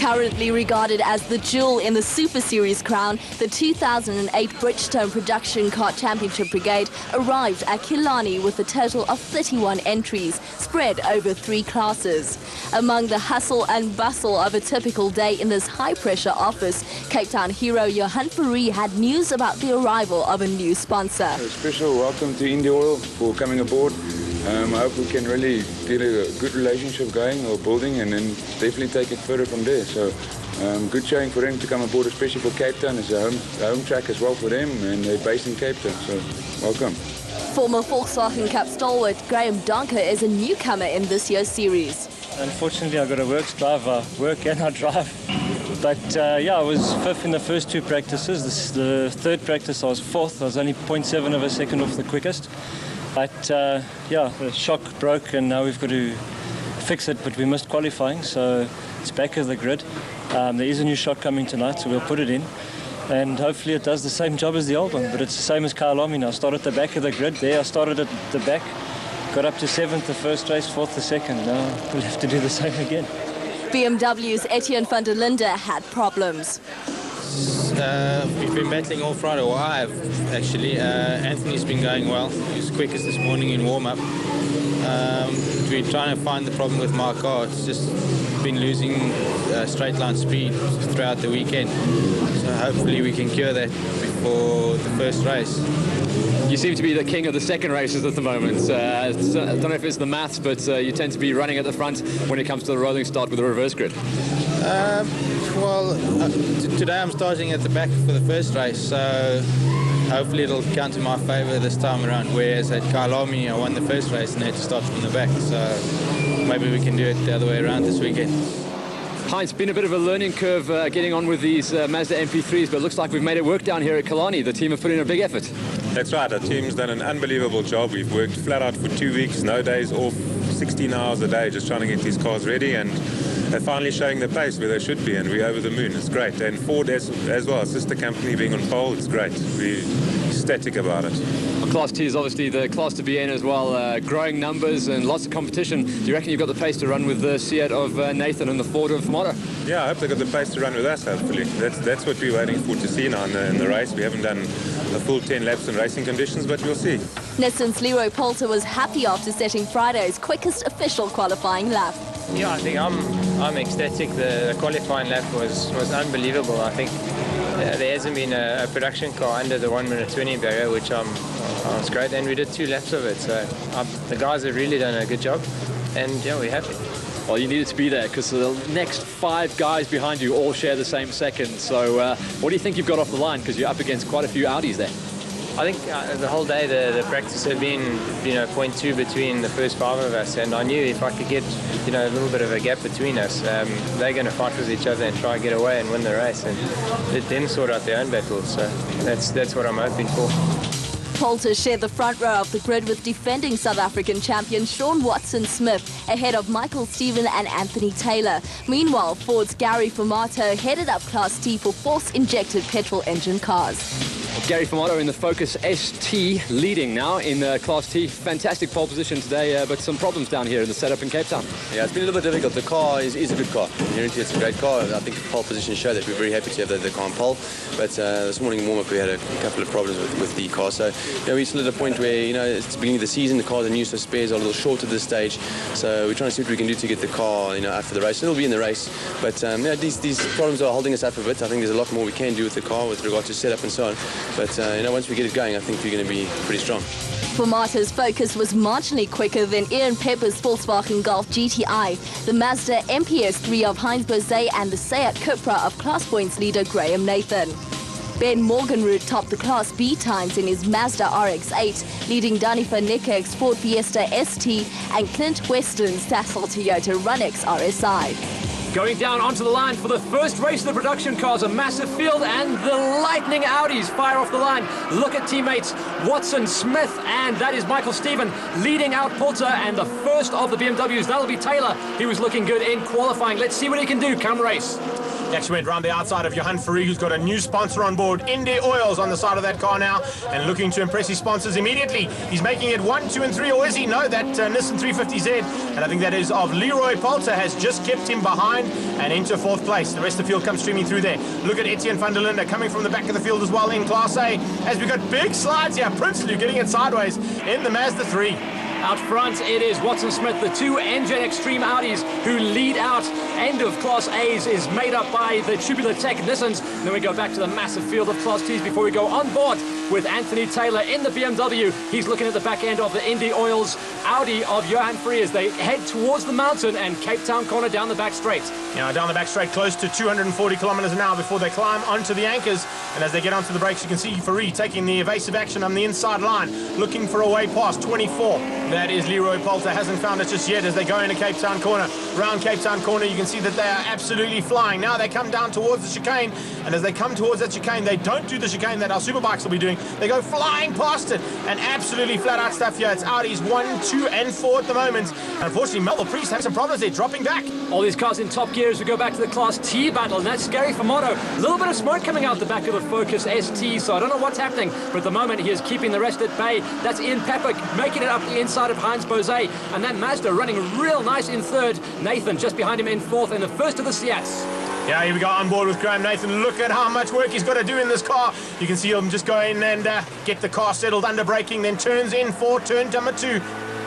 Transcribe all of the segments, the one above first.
Currently regarded as the jewel in the Super Series crown, the 2008 Bridgestone Production Car Championship Brigade arrived at Killarney with a total of 31 entries, spread over 3 classes. Among the hustle and bustle of a typical day in this high-pressure office, Cape Town hero Johan Fourie had news about the arrival of a new sponsor. A special welcome to India Oil for coming aboard. I hope we can really get a good relationship going or building, and then definitely take it further from there. So good showing for them to come aboard, especially for Cape Town. It's a home track as well for them, and they're based in Cape Town, so welcome. Former Volkswagen Cup stalwart Graham Donker is a newcomer in this year's series. Unfortunately, I got a work and I drive. But yeah, I was 5th in the first 2 practices. The 3rd practice I was 4th. I was only 0.7 of a second off the quickest. But yeah, the shock broke and now we've got to fix it, but we missed qualifying, so it's back of the grid. There is a new shock coming tonight, so we'll put it in. And hopefully it does the same job as the old one, but it's the same as Killarney now. I started at the back of the grid there, I started at the back, got up to 7th the first race, 4th the second. Now we'll have to do the same again. BMW's Etienne van der Linde had problems. We've been battling all Friday, or I have actually. Anthony's been going well. He was quickest this morning in warm-up. We're trying to find the problem with my car. It's just been losing straight line speed throughout the weekend. So hopefully we can cure that before the first race. You seem to be the king of the second races at the moment. I don't know if it's the maths, but you tend to be running at the front when it comes to the rolling start with a reverse grid. Well, today I'm starting at the back for the first race, so hopefully it'll count in my favour this time around, whereas at Killarney I won the first race and had to start from the back, so maybe we can do it the other way around this weekend. Heinz, been a bit of a learning curve getting on with these Mazda MP3s, but it looks like we've made it work down here at Killarney. The team have put in a big effort. That's right, our team's done an unbelievable job. We've worked flat out for 2 weeks, no days off, 16 hours a day, just trying to get these cars ready, and they're finally showing the pace where they should be, and we're over the moon. It's great. And Ford as well, sister company being on pole, it's great. We're ecstatic about it. Well, Class T is obviously the class to be in as well. Growing numbers and lots of competition. Do you reckon you've got the pace to run with the Seat of Nathan and the Ford of Motto? Yeah, I hope they've got the pace to run with us, hopefully. That's what we're waiting for to see now in the race. We haven't done a full 10 laps in racing conditions, but we'll see. Nissan's Leroy Poulter was happy after setting Friday's quickest official qualifying lap. Yeah, I think I'm ecstatic. The qualifying lap was unbelievable. I think there hasn't been a production car under the 1 minute 20 barrier, which was great, and we did 2 laps of it. So the guys have really done a good job, and yeah, we're happy. Well, you needed to be there because the next 5 guys behind you all share the same second. So what do you think you've got off the line? Because you're up against quite a few Audis there. I think the whole day the practice had been 0.2 between the first 5 of us, and I knew if I could get a little bit of a gap between us, they're going to fight with each other and try and get away and win the race, and let them sort out their own battles. So that's what I'm hoping for. Poulter shared the front row of the grid with defending South African champion Sean Watson-Smith ahead of Michael Stephen and Anthony Taylor. Meanwhile, Ford's Gary Formato headed up Class T for force-injected petrol engine cars. Gary Formato in the Focus ST leading now in Class T. Fantastic pole position today, but some problems down here in the setup in Cape Town. Yeah, it's been a little bit difficult. The car is a good car. Inherently, it's a great car. I think the pole position showed that we're very happy to have the car on pole. But this morning in warm-up, we had a couple of problems with the car. So we're still at a point where, it's the beginning of the season, the cars are new, so spares are a little short at this stage. So we're trying to see what we can do to get the car, after the race. It'll be in the race. But these problems are holding us up a bit. I think there's a lot more we can do with the car with regard to setup and so on. But once we get it going, I think we're going to be pretty strong. Formato's Focus was marginally quicker than Ian Pepper's Volkswagen Golf GTI, the Mazda MPS3 of Heinz Bozé, and the Seat Cupra of Class Points leader Graham Nathan. Ben Morganroot topped the Class B times in his Mazda RX-8, leading Dani van Niekerk's Ford Fiesta ST and Clint Weston's Sassel Toyota Runx RSI. Going down onto the line for the first race of the production cars, a massive field, and the lightning Audis fire off the line. Look at teammates Watson, Smith, and that is Michael Stephen leading out Poulter, and the first of the BMWs, that'll be Taylor. He was looking good in qualifying. Let's see what he can do come race. He actually went round the outside of Johan Fourie, who's got a new sponsor on board, Indy Oils, on the side of that car now, and looking to impress his sponsors immediately. He's making it 1, 2 and 3, or is he? No, that Nissan 350Z, and I think that is of Leroy Poulter, has just kept him behind and into 4th place. The rest of the field comes streaming through there. Look at Etienne van der Linde coming from the back of the field as well in Class A, as we've got big slides here. Prinsloo getting it sideways in the Mazda 3. Out front, it is Watson Smith, the 2 Engine Extreme Audis who lead out. End of Class A's is made up by the Tubular Tech Nissans. And then we go back to the massive field of Class T's before we go on board with Anthony Taylor in the BMW. He's looking at the back end of the Indy Oils Audi of Johan Fourie as they head towards the mountain and Cape Town corner down the back straight. Now down the back straight, close to 240 kilometers an hour before they climb onto the anchors. And as they get onto the brakes, you can see Fourie taking the evasive action on the inside line, looking for a way past 24. That is Leroy Poulter, hasn't found it just yet as they go into Cape Town corner. Round Cape Town corner, you can see that they are absolutely flying. Now they come down towards the chicane, and as they come towards that chicane, they don't do the chicane that our superbikes will be doing. They go flying past it, and absolutely flat out stuff here. It's Audis 1, 2 and 4 at the moment. And unfortunately, Melville Priest having some problems there, dropping back. All these cars in top gear as we go back to the Class T battle, and that's scary for Moto. A little bit of smoke coming out the back of the Focus ST, so I don't know what's happening, but at the moment he is keeping the rest at bay. That's Ian Pepper making it up the inside of Heinz Bozé, and then Mazda running real nice in 3rd. Nathan just behind him in 4th, and the first of the Seats. Yeah, here we go on board with Graham Nathan. Look at how much work he's got to do in this car. You can see him just go in and get the car settled under braking, then turns in for turn number 2.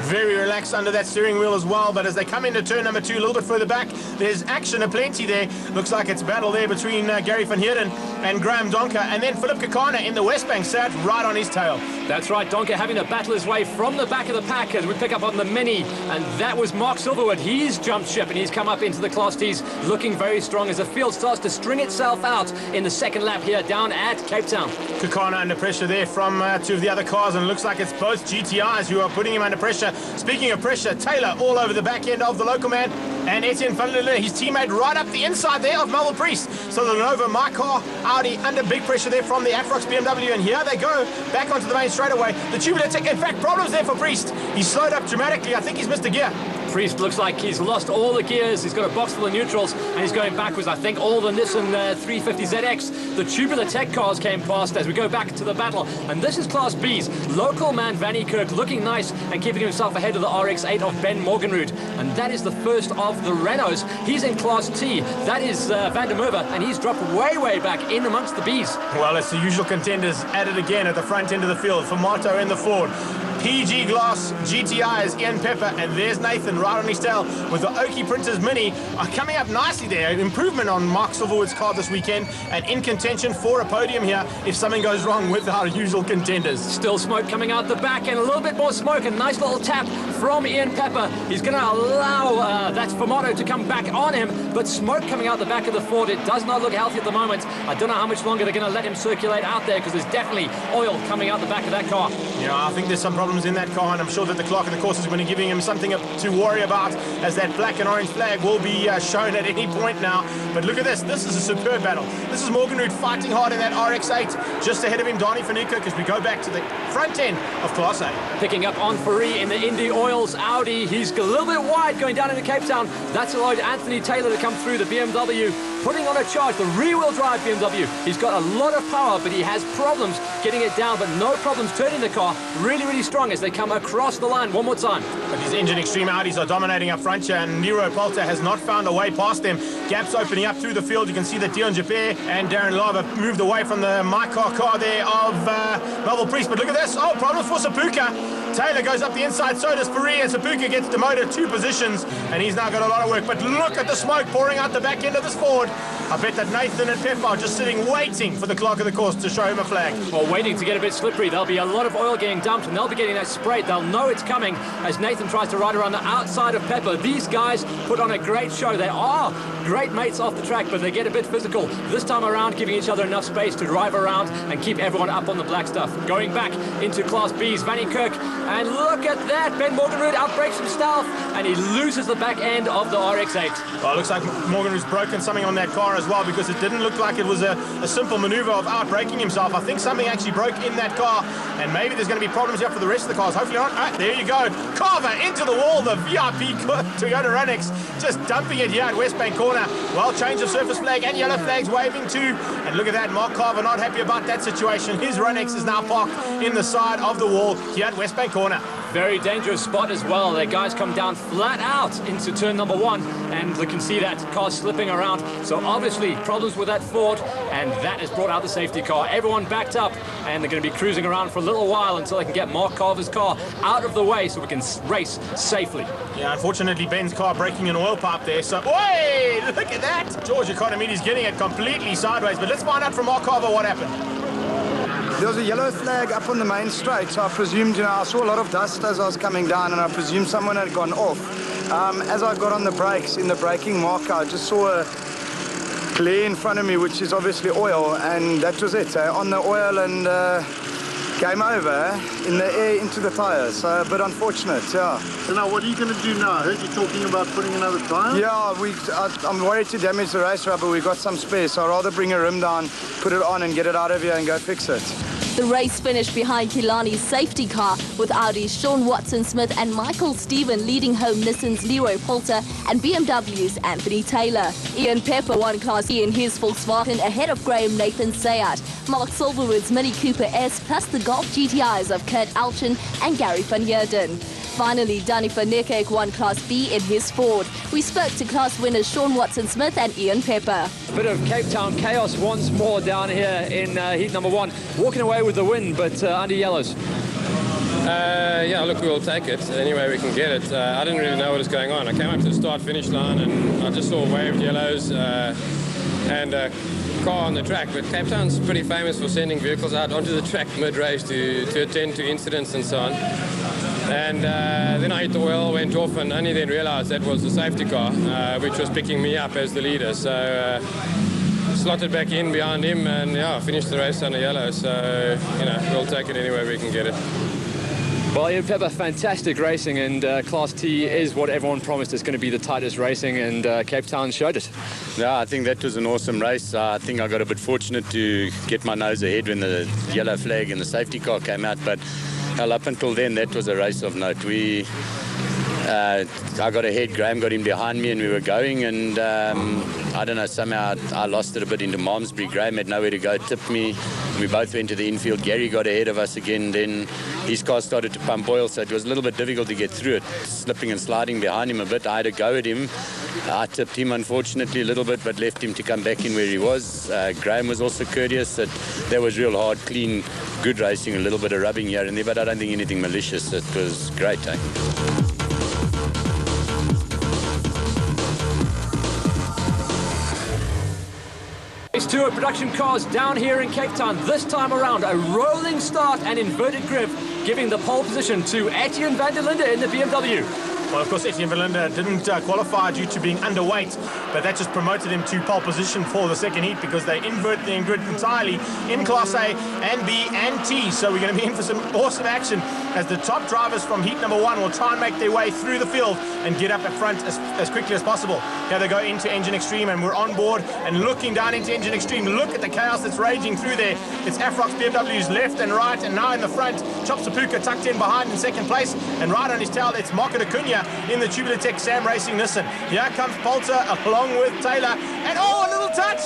Very relaxed under that steering wheel as well, but as they come into turn number 2 a little bit further back, there's action aplenty there. Looks like it's a battle there between Gary van Heerden and Graham Donker, and then Philip Kakana in the Westbank sat right on his tail. That's right, Donker having to battle his way from the back of the pack as we pick up on the Mini, and that was Mark Silverwood. He's jumped ship and he's come up into the Class T's looking very strong as the field starts to string itself out in the second lap here down at Cape Town. Kakana under pressure there from 2 of the other cars, and it looks like it's both GTIs who are putting him under pressure. Speaking of pressure, Taylor all over the back end of the local man, and Etienne van der Linde, his teammate, right up the inside there of Melville Priest. So the Lenovo, my car, Audi under big pressure there from the Afrox BMW, and here they go back onto the main straightaway. The Tubular Tech, in fact, problems there for Priest. He's slowed up dramatically. I think he's missed a gear. Priest looks like he's lost all the gears. He's got a box full of neutrals and he's going backwards. I think all the Nissan 350ZX, the Tubular Tech cars came past as we go back to the battle. And this is Class B's. Local man Vanny Kirk looking nice and keeping himself ahead of the RX-8 of Ben Morgenrud. And that is the first of the Renaults. He's in Class T. That is Van der Merwe, and he's dropped way back in amongst the Bs. Well, it's the usual contenders at it again at the front end of the field for Moto in the Ford. PG Glass GTI is Ian Pepper, and there's Nathan right on his tail with the Oki Printers Mini coming up nicely there. An improvement on Mark Silverwood's car this weekend, and in contention for a podium here if something goes wrong with our usual contenders. Still smoke coming out the back, and a little bit more smoke. A nice little tap from Ian Pepper. He's going to allow that Formato to come back on him, but smoke coming out the back of the Ford. It does not look healthy at the moment. I don't know how much longer they're going to let him circulate out there, because there's definitely oil coming out the back of that car. Yeah, I think there's some problems in that car, and I'm sure that the clerk of the course is going to be giving him something to worry about, as that black and orange flag will be shown at any point now. But look at this. This is a superb battle. This is Morgenrud fighting hard in that RX-8. Just ahead of him, Donny van Niekerk, as we go back to the front end of Class A. Picking up on Fourie in the Indy Oils Audi. He's a little bit wide going down into Cape Town. That's allowed Anthony Taylor to come through the BMW, putting on a charge, the rear-wheel drive BMW. He's got a lot of power, but he has problems getting it down, but no problems turning the car really strong as they come across the line one more time. But these Engine Extreme Audis are dominating up front here, and Leroy Poulter has not found a way past them. Gaps opening up through the field. You can see that Dion Japere and Darren Love have moved away from the My car there of Melville Priest. But look at this. Oh, problems for Sapuka. Taylor goes up the inside, so does Fourie, and Sapuka gets demoted 2 positions, and he's now got a lot of work. But look at the smoke pouring out the back end of this Ford. I bet that Nathan and Pep are just sitting waiting for the clerk of the course to show him a flag. Well, waiting to get a bit slippery. There'll be a lot of oil getting dumped, and they'll be getting that sprayed. They'll know it's coming as Nathan tries to ride around the outside of Pepper. These guys put on a great show. They are great mates off the track, but they get a bit physical this time around, giving each other enough space to drive around and keep everyone up on the black stuff. Going back into Class B's, Vanny Kirk And look at that. Ben Morganroot outbrakes himself, and he loses the back end of the RX-8. Well, it looks like Morganroot's broken something on that car as well, because it didn't look like it was a simple maneuver of outbraking himself. I think something actually broke in that car, and maybe there's going to be problems here for the rest of the cars. Hopefully not. Right, there you go. Carver into the wall. The VIP Toyota Runnix just dumping it here at Westbank corner. Well, change of surface flag and yellow flags waving too. And look at that. Mark Carver not happy about that situation. His Runnix is now parked in the side of the wall here at Westbank corner. Very dangerous spot as well. The guys come down flat out into turn number 1, and you can see that car slipping around. So obviously problems with that Ford, and that has brought out the safety car. Everyone backed up, and they're going to be cruising around for a little while until they can get Mark Carver's car out of the way so we can race safely. Yeah, unfortunately Ben's car breaking an oil pipe there. So, wait, look at that. George Economides getting it completely sideways. But let's find out from Mark Carver what happened. There was a yellow flag up on the main straight, so I presumed, I saw a lot of dust as I was coming down, and I presumed someone had gone off. As I got on the brakes, in the braking marker, I just saw a glare in front of me, which is obviously oil, and that was it. On the oil, and game over in the air into the tyres. So a bit unfortunate, yeah. So now what are you going to do now? I heard you talking about putting another tyre? Yeah, I'm worried to damage the race rubber. We've got some spare, so I'd rather bring a rim down, put it on and get it out of here and go fix it. The race finished behind Killarney's safety car, with Audi's Sean Watson-Smith and Michael Stephen leading home Nissan's Leroy Poulter and BMW's Anthony Taylor. Ian Pepper won Class E in his Volkswagen ahead of Graham Nathan's Seat, Mark Silverwood's Mini Cooper S, plus the Golf GTIs of Kurt Alchin and Gary van Heerden. Finally, Danny van Niekerk won Class B in his Ford. We spoke to class winners Sean Watson-Smith and Ian Pepper. A bit of Cape Town chaos once more down here in heat number 1. Walking away with the win, but under yellows. Yeah, look, we'll take it any way we can get it. I didn't really know what was going on. I came up to the start-finish line and I just saw waved yellows and a car on the track. But Cape Town's pretty famous for sending vehicles out onto the track mid-race to attend to incidents and so on. And then I hit the oil, went off, and only then realized that was the safety car, which was picking me up as the leader. So slotted back in behind him and, yeah, finished the race under yellow. So, we'll take it anywhere we can get it. Well, Ian Pepper, fantastic racing, and Class T is what everyone promised. It's going to be the tightest racing, and Cape Town showed it. Yeah, I think that was an awesome race. I think I got a bit fortunate to get my nose ahead when the yellow flag and the safety car came out, but up until then, that was a race of note. I got ahead, Graham got in behind me, and we were going, and I don't know, somehow I lost it a bit into Malmesbury. Graham had nowhere to go, tipped me. We both went to the infield. Gary got ahead of us again. Then his car started to pump oil, so it was a little bit difficult to get through it, slipping and sliding behind him a bit. I had a go at him. I tipped him, unfortunately, a little bit, but left him to come back in where he was. Graham was also courteous. That was real hard, clean, good racing, a little bit of rubbing here and there, but I don't think anything malicious. It was great, eh? Race 2 of production cars down here in Cape Town. This time around, a rolling start and inverted grip, giving the pole position to Etienne van der Linde in the BMW. Well, of course, Etienne van der Linde didn't qualify due to being underweight, but that just promoted him to pole position for the second heat because they invert the grid entirely in Class A and B and T. So we're going to be in for some awesome action as the top drivers from heat number 1 will try and make their way through the field and get up at front as quickly as possible. Here they go into Engine Extreme, and we're on board and looking down into Engine Extreme. Look at the chaos that's raging through there. It's Afrox BMWs left and right, and now in the front, Chop Sapuka tucked in behind in second place, and right on his tail, it's Marco de Cunha in the Tubular Tech Sam Racing Nissan. Here comes Poulter along with Taylor, and oh, a little touch!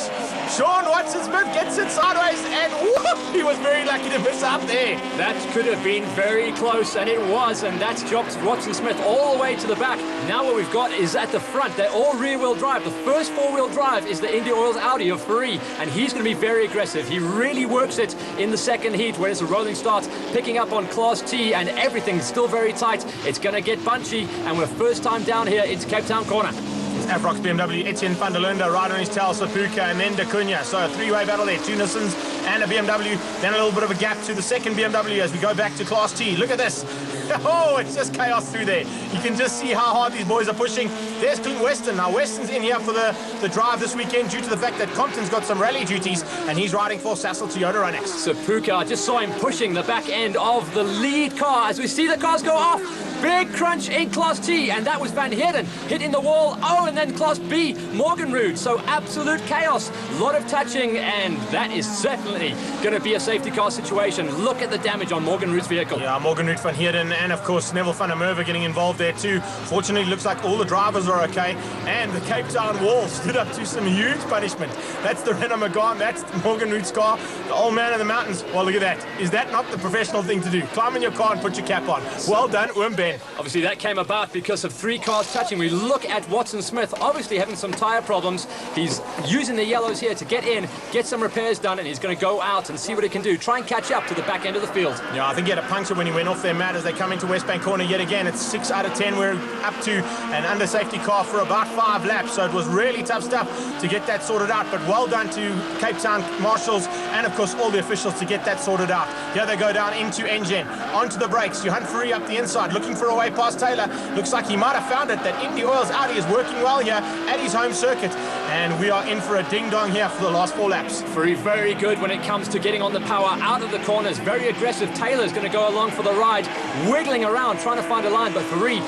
Sean Watson-Smith gets it sideways, and whoop, he was very lucky to miss out there. That could have been very close, and it was, and that's dropped Watson-Smith all the way to the back. Now what we've got is at the front, they're all rear-wheel drive. The first four-wheel drive is the India Oil's Audi of Farid, and he's going to be very aggressive. He really works it in the second heat where it's a rolling start, picking up on Class T, and everything's still very tight. It's going to get bunchy, and we're first time down here into Cape Town corner. Afrox BMW, Etienne van der Linde right on his tail, Sapuka, and then de Cunha. So a three-way battle there, 2 Nissans and a BMW. Then a little bit of a gap to the second BMW as we go back to Class T. Look at this. Oh, it's just chaos through there. You can just see how hard these boys are pushing. There's Weston. Now Weston's in here for the drive this weekend due to the fact that Compton's got some rally duties, and he's riding for Sassel Toyota Ronex. Sapuka, I just saw him pushing the back end of the lead car as we see the cars go off. Big crunch in Class T, and that was Van Heerden hitting the wall. Oh, and then Class B, Morgenrud. So absolute chaos. A lot of touching, and that is certainly going to be a safety car situation. Look at the damage on Morgenrud's vehicle. Yeah, Morgenrud, Van Heerden, and of course Neville van der Merwe getting involved there too. Fortunately, looks like all the drivers are okay, and the Cape Town wall stood up to some huge punishment. That's the Renault Megane, that's Morgenrud's car, the old man in the mountains. Well, look at that. Is that not the professional thing to do? Climb in your car and put your cap on. Well done, Ben. Obviously that came about because of 3 cars touching. We look at Watson Smith obviously having some tyre problems. He's using the yellows here to get in, get some repairs done, and he's going to go out and see what he can do. Try and catch up to the back end of the field. Yeah, I think he had a puncture when he went off their mat as they come into West Bank Corner yet again. It's 6 out of 10. We're up to an under safety car for about 5 laps, so it was really tough stuff to get that sorted out, but well done to Cape Town marshals and of course all the officials to get that sorted out. Here they go down into Engine, onto the brakes. Johan Fourie up the inside, looking for a way past Taylor. Looks like he might have found it, that Indy Oil's Audi is working well here at his home circuit. And we are in for a ding-dong here for the last 4 laps. Fourie very good when it comes to getting on the power out of the corners. Very aggressive. Taylor's going to go along for the ride, wiggling around, trying to find a line, but Fourie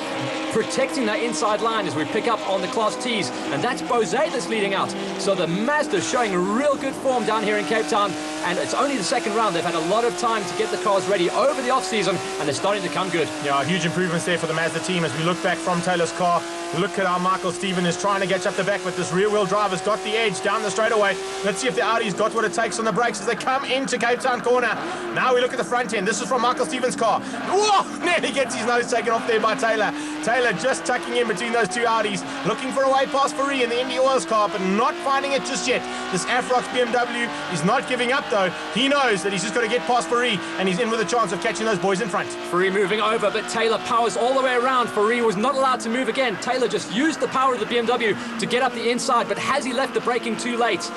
protecting that inside line as we pick up on the Class T's, and that's Bose that's leading out. So the Mazda's showing real good form down here in Cape Town, and it's only the second round. They've had a lot of time to get the cars ready over the off-season, and they're starting to come good. Yeah, huge improvements there for the Mazda team as we look back from Taylor's car. Look at how Michael Stephen is trying to get up the back, but this rear-wheel drive has got the edge down the straightaway. Let's see if the Audi's got what it takes on the brakes as they come into Cape Town corner. Now we look at the front end. This is from Michael Stephen's car. Whoa! Nearly gets his nose taken off there by Taylor. Taylor just tucking in between those 2 Audis, looking for a way past Fourie in the Indy Oil's car, but not finding it just yet. This Afrox BMW is not giving up though. He knows that he's just got to get past Fourie, and he's in with a chance of catching those boys in front. Fourie moving over, but Taylor powers all the way around. Fourie was not allowed to move again. Taylor just used the power of the BMW to get up the inside, but has he left the braking too late?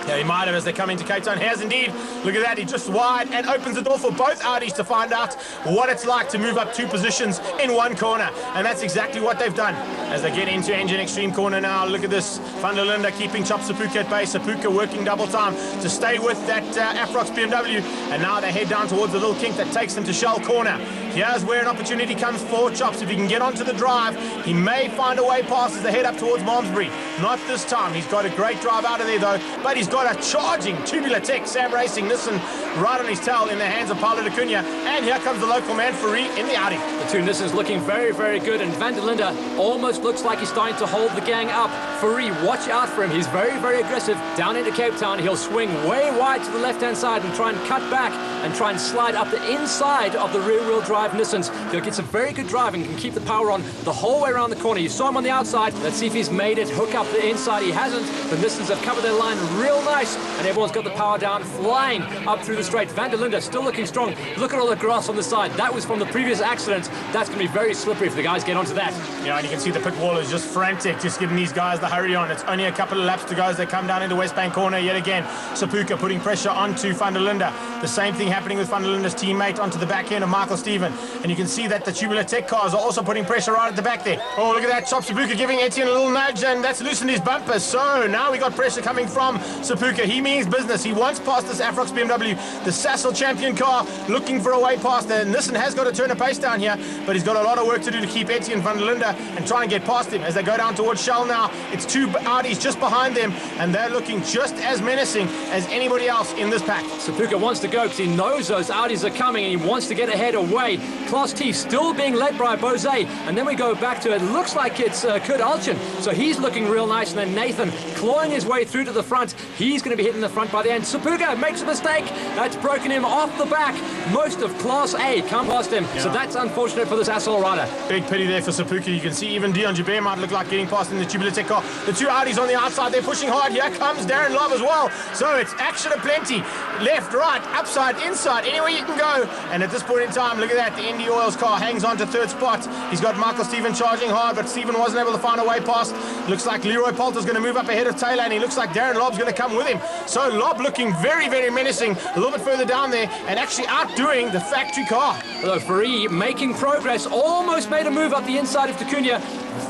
Yeah, he might have as they come into Cape Town. He has indeed. Look at that. He just wide and opens the door for both Audis to find out what it's like to move up 2 positions in 1 corner. And that's exactly what they've done. As they get into Engine Extreme corner now, look at this. Van der Linde keeping Chop Sapuka at bay. Sapuka working double time to stay with that Afrox BMW. And now they head down towards the little kink that takes them to Shell corner. Here's where an opportunity comes for Chops. If he can get onto the drive, he may find a way past as they head up towards Malmesbury. Not this time. He's got a great drive out of there though, but he's got a charging Tubular Tech Sam Racing Nissan right on his tail in the hands of Paulo Acuna. And here comes the local man Fourie in the Audi. The 2 Nissans looking very, very good, and Van der Linde almost looks like he's starting to hold the gang up. Fourie, watch out for him. He's very, very aggressive down into Cape Town. He'll swing way wide to the left-hand side and try and cut back and try and slide up the inside of the rear-wheel drive Nissans. He'll get some very good driving and can keep the power on the whole way around the corner. You saw him on the outside. Let's see if he's made it hook up the inside. He hasn't. The Nissans have covered their line real nice, and everyone's got the power down, flying up through the straight. Van der Linde still looking strong. Look at all the grass on the side. That was from the previous accident. That's going to be very slippery if the guys get onto that. Yeah, and you can see the pit wall is just frantic, just giving these guys the hurry on. It's only a couple of laps to go as they come down into West Bank corner yet again. Sapuka putting pressure onto Van der Linde. The same thing happening with Van der Linde's teammate onto the back end of Michael Stephen. And you can see that the Tubular Tech cars are also putting pressure right at the back there. Oh, look at that. Chop Sapuka giving Etienne a little nudge, and that's loosened his bumper. So now we got pressure coming from Sapuka. He means business. He wants past this Afrox BMW, the Sassel champion car, looking for a way past. The Nissan has got to turn a pace down here, but he's got a lot of work to do to keep Etienne van der Linde and try and get past him as they go down towards Shell now. It's 2 Audis just behind them, and they're looking just as menacing as anybody else in this pack. Sapuka wants to go because he knows those Audis are coming and he wants to get ahead away. Class T still being led by Bose, and then we go back to it looks like it's Kurt Alchin, so he's looking real nice, and then Nathan clawing his way through to the front. He's going to be hitting the front by the end. Sapuka makes a mistake. That's broken him off the back. Most of Class A come past him, so that's unfortunate for this Sassel rider. Big pity there for Sapuka. You can see even Dion Joubert might look like getting past in the Tubular Tech car. The 2 Audis on the outside, they're pushing hard. Here comes Darren Love as well. So it's action aplenty. Left, right, upside, inside, anywhere you can go. And at this point in time, look at that. The Indy Oil's car hangs on to 3rd spot. He's got Michael Stephen charging hard, but Stephen wasn't able to find a way past. Looks like Leroy Poulter's going to move up ahead of Taylor, and he looks like Darren Lobb's going to come with him. So Lobb looking very, very menacing, a little bit further down there, and actually outdoing the factory car. Although Fourie making progress, almost made a move up the inside of Acuna.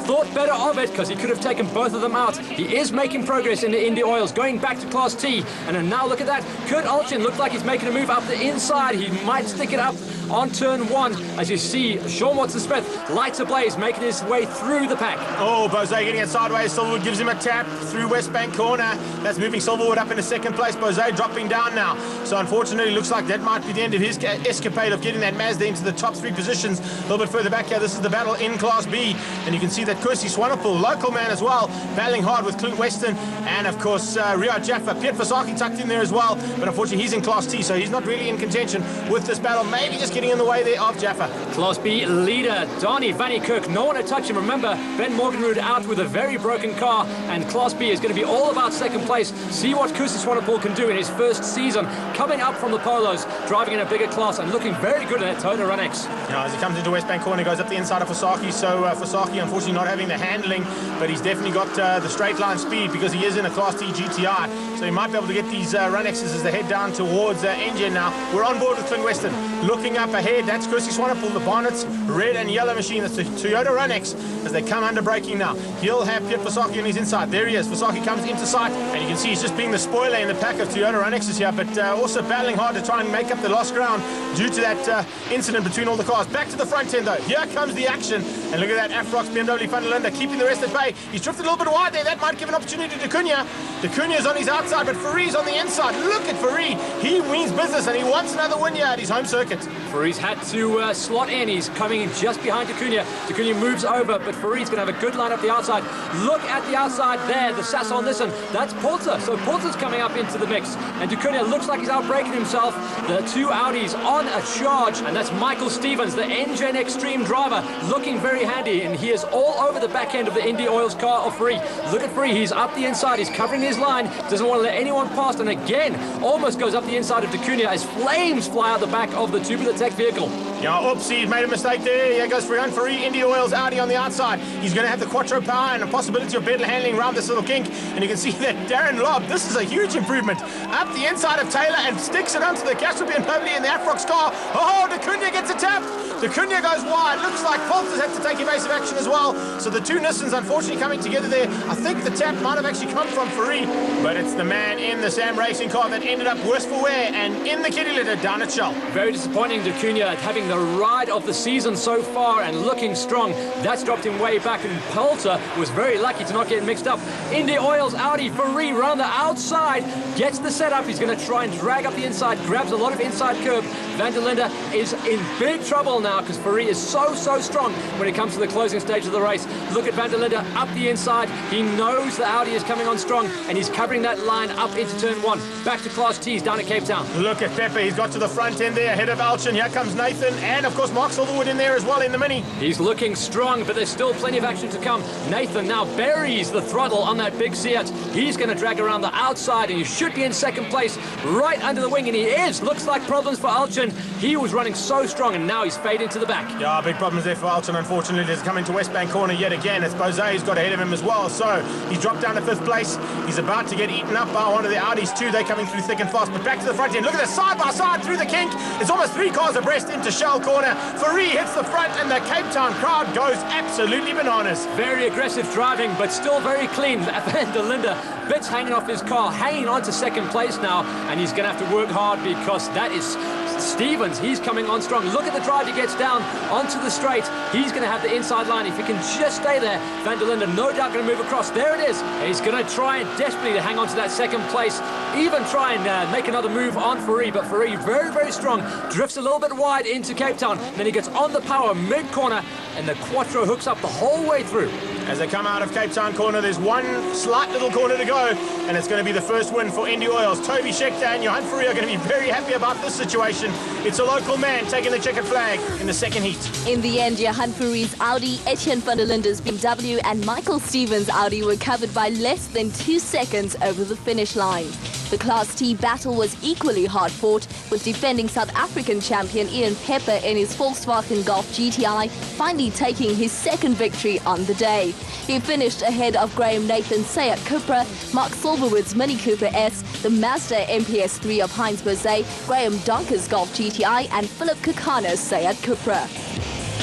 thought better of it because he could have taken both of them out. He is making progress in the Indy Oils, going back to Class T. And then now look at that. Kurt Alchin looked like he's making a move up the inside. He might stick it up on turn 1. As you see, Sean Watson-Smith, lights ablaze, making his way through the pack. Oh, Bose getting it sideways. Silverwood gives him a tap through West Bank corner. That's moving Silverwood up into second place. Bose dropping down now. So unfortunately, looks like that might be the end of his escapade of getting that Mazda into the top 3 positions. A little bit further back here, this is the battle in Class B. And you can see that Kirsty Swanepoel, local man as well, battling hard with Clint Weston. And of course, Riyad Jaffa. Piet Versaki tucked in there as well. But unfortunately, he's in Class T, so he's not really in contention with this battle. Maybe just getting in the way there of Jaffa. Class B leader, Donnie Van Niekerk. No one to touch him. Remember, Ben Morgenrud out with a very broken car. And Class B is going to be all about second place. See what Kirsty Swanepoel can do in his first season. Coming up from the Polos, driving in a bigger class and looking very good in that Toyota Run-X. As he comes into West Bank corner, goes up the inside of Versaki. So Versaki, unfortunately, not having the handling, but he's definitely got the straight line speed because he is in a Class T GTI. So he might be able to get these Run-X's as they head down towards Engine now. We're on board with Clint Weston. Looking up ahead, that's Kirsty Swanepoel, the Bonnet's red and yellow machine. That's the Toyota Run-X as they come under braking now. He'll have Piet Versaki on his inside. There he is. Versaki comes into sight, and you can see he's just being the spoiler in the pack of Toyota Run-X's here, but also battling hard to try and make up the lost ground due to that incident between all the cars. Back to the front end, though. Here comes the action, and look at that Afrox BMW van der Linde keeping the rest at bay. He's drifted a little bit wide there. That might give an opportunity to Cunha. The Cunha's on his outside, but Fari's on the inside. Look at Fari. He means business, and he wants another win here at his home circuit. Fari's had to slot in. He's coming in just behind Cunha. Cunha moves over, but Fari's going to have a good line up the outside. Look at the outside there, the sass on this one. That's Poulter. So Poulter's coming up into the mix. And Cunha looks like he's outbraking himself. The 2 Audis on a charge, and that's Michael Stevens, the NGen Extreme driver, looking very handy, and he is all over the back end of the Indy Oils car of Fari. Look at Fari. He's up the inside. He's covering his line. Doesn't want to let anyone past, and again, almost goes up the inside of Cunha as flames fly out the back of the Tubular Tech vehicle. Yeah, oops, he made a mistake there. Here goes Fari, Indy Oils Audi on the outside. He's going to have the Quattro power and a possibility of better handling around this little kink. And you can see that Darren Lobb, this is a huge improvement. Up the inside of Taylor and sticks it onto the Castrop and Pavley in the Afrox car. Oh, Cunha gets a tap. Cunha goes wide. Looks like Poulter's had to take evasive action as well. So the 2 Nissans unfortunately coming together there. I think the tap might have actually come from Fari, but it's the man in the Sam Racing car that ended up worse for wear and in the kitty litter down at Shell. Very disappointing to Cunha having the ride of the season so far and looking strong. That's dropped him way back, and Poulter was very lucky to not get mixed up. Indy Oils Audi, Fari round the outside, gets the setup. He's going to try and drag up the inside, grabs a lot of inside curb. Van der Linde is in big trouble now because Fari is so strong when it comes to the closing stage of the race. Look at Van der Linde up the inside. He knows the Audi is coming on strong, and he's covering that line up into turn 1. Back to Class T's down at Cape Town. Look at Pepper. He's got to the front end there ahead of Alchin. Here comes Nathan, and of course Mark Silverwood in there as well in the Mini. He's looking strong, but there's still plenty of action to come. Nathan now buries the throttle on that big Seat. He's going to drag around the outside, and he should be in second place right under the wing, and he is. Looks like problems for Alchin. He was running so strong, and now he's fading to the back. Yeah, big problems there for Alchin, unfortunately. He's coming to West Bank corner yet again. It's Bose who's got ahead of him as well. So he's dropped down to 5th place. He's about to get eaten up by one of the Audis too. They're coming through thick and fast, but back to the front end. Look at this side-by-side through the kink. It's almost 3 cars abreast into Shell corner. Fari hits the front, and the Cape Town crowd goes absolutely bananas. Very aggressive driving, but still very clean. Van der Linde, bits hanging off his car, hanging on to second place now, and he's going to have to work hard because that is Stevens. He's coming on strong. Look at the drive he gets down onto the straight. He's going to have the inside line. If he can just stay there, Van der Linde no doubt going to move across. There it is. He's going to try and desperately to hang on to that second place, even try and make another move on Fari, but Fari very strong, drifts a little bit wide into Cape Town, then he gets on the power mid-corner, and the Quattro hooks up the whole way through. As they come out of Cape Town corner, there's one slight little corner to go, and it's going to be the first win for Indy Oils. Toby Schechter and Johan Fari are going to be very happy about this situation. It's a local man taking the checkered flag in the second heat. In the end, Johan Fari's Audi, Etienne van der Linde's BMW and Michael Stevens' Audi were covered by less than 2 seconds over the finish line. The Class T battle was equally hard-fought, with defending South African champion Ian Pepper in his Volkswagen Golf GTI finally taking his second victory on the day. He finished ahead of Graham Nathan's Seat Cupra, Mark Silverwood's Mini Cooper S, the Mazda MPS3 of Heinz Bose, Graham Donker's Golf GTI and Philip Kakana's Seat Cupra.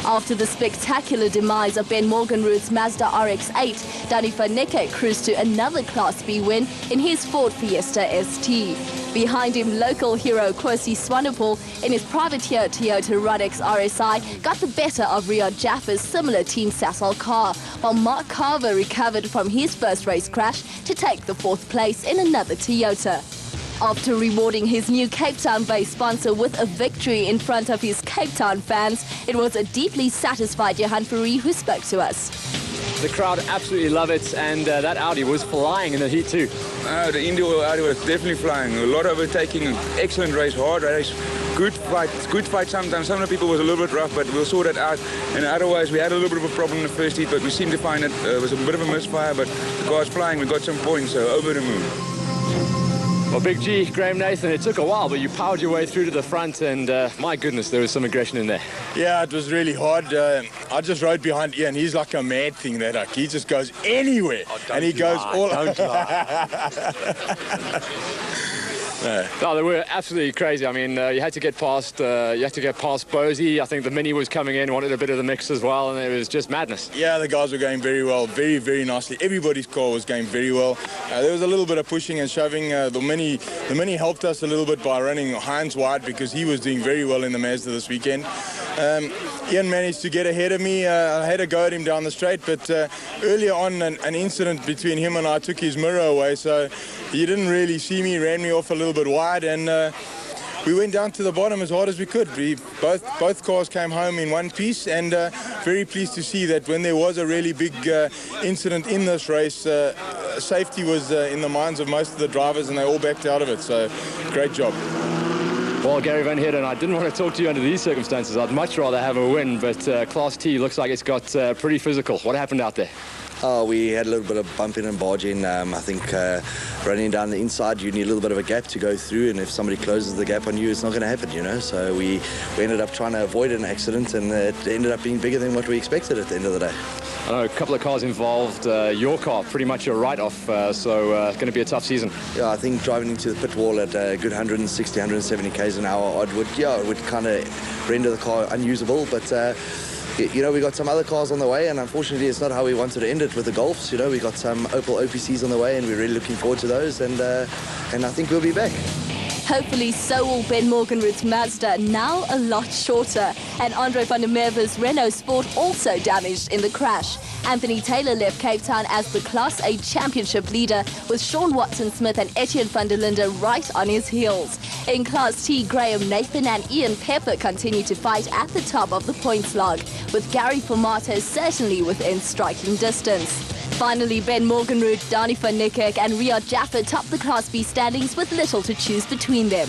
After the spectacular demise of Ben Morgenroeth's Mazda RX-8, Danny van Niekerk cruised to another Class B win in his Ford Fiesta ST. Behind him, local hero Kwesi Swanepoel in his privateer Toyota Rodex RSI got the better of Riyad Jaffr's similar Team Sasol car, while Mark Carver recovered from his first race crash to take the 4th place in another Toyota. After rewarding his new Cape Town-based sponsor with a victory in front of his Cape Town fans, it was a deeply satisfied Johan Fourie who spoke to us. The crowd absolutely love it, and that Audi was flying in the heat too. The Indy Oil Audi was definitely flying. A lot of overtaking, excellent race, hard race, good fight sometimes. Some of the people was a little bit rough, but we'll sort it out. And otherwise, we had a little bit of a problem in the first heat, but we seemed to find it was a bit of a misfire, but the car's flying. We got some points, so over the moon. Well, Big G, Graham Nathan, it took a while, but you powered your way through to the front, and my goodness, there was some aggression in there. Yeah, it was really hard. I just rode behind Ian. He's like a mad thing, that he just goes anywhere, and he goes all. Don't No, they were absolutely crazy. I mean, you had to get past Bosie. I think the Mini was coming in, wanted a bit of the mix as well, and it was just madness. Yeah, the guys were going very well, very, very nicely. Everybody's car was going very well. There was a little bit of pushing and shoving. The Mini helped us a little bit by running Heinz wide because he was doing very well in the Mazda this weekend. Ian managed to get ahead of me. I had a go at him down the straight, but earlier on an incident between him and I took his mirror away, so he didn't really see me, ran me off a little bit wide, and we went down to the bottom as hard as we could. Both cars came home in one piece, and very pleased to see that when there was a really big incident in this race, safety was in the minds of most of the drivers, and they all backed out of it, so great job. Well, Gary Van Heerden, I didn't want to talk to you under these circumstances. I'd much rather have a win, but Class T looks like it's got pretty physical. What happened out there? Oh, we had a little bit of bumping and barging. I think running down the inside, you need a little bit of a gap to go through, and if somebody closes the gap on you, it's not going to happen, you know. So we ended up trying to avoid an accident, and it ended up being bigger than what we expected at the end of the day. I know a couple of cars involved. Your car, pretty much a write-off, so it's going to be a tough season. Yeah, I think driving into the pit wall at a good 160, 170 k's an hour, it would kind of render the car unusable, but you know, we got some other cars on the way, and unfortunately it's not how we wanted to end it with the Golfs. You know, we got some Opel OPCs on the way, and we're really looking forward to those, and I think we'll be back. Hopefully so will Ben Morgenroeth's Mazda, now a lot shorter. And Andre van der Merwe's Renault Sport also damaged in the crash. Anthony Taylor left Cape Town as the Class A Championship leader, with Sean Watson-Smith and Etienne van der Linde right on his heels. In Class T, Graham Nathan and Ian Pepper continue to fight at the top of the points log, with Gary Formato certainly within striking distance. Finally, Ben Morgenroeth, Danny van Niekerk and Riyad Jaffr top the Class B standings with little to choose between them.